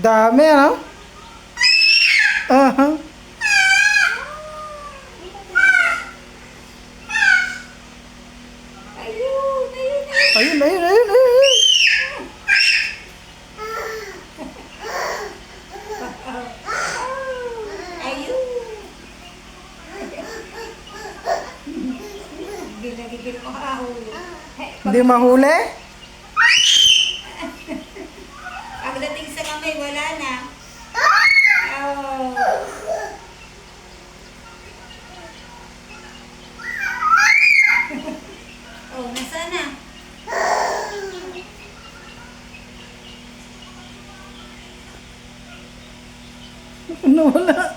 Dami, ano? Aha. Ayun, ayun, Ayun, ayun, ayun, ayun. ayun. Ginagigil ko ahuli. Hindi mahuli? Pagdating sa kamay, wala na. Oh. Oh, nasaan na? Ano, wala.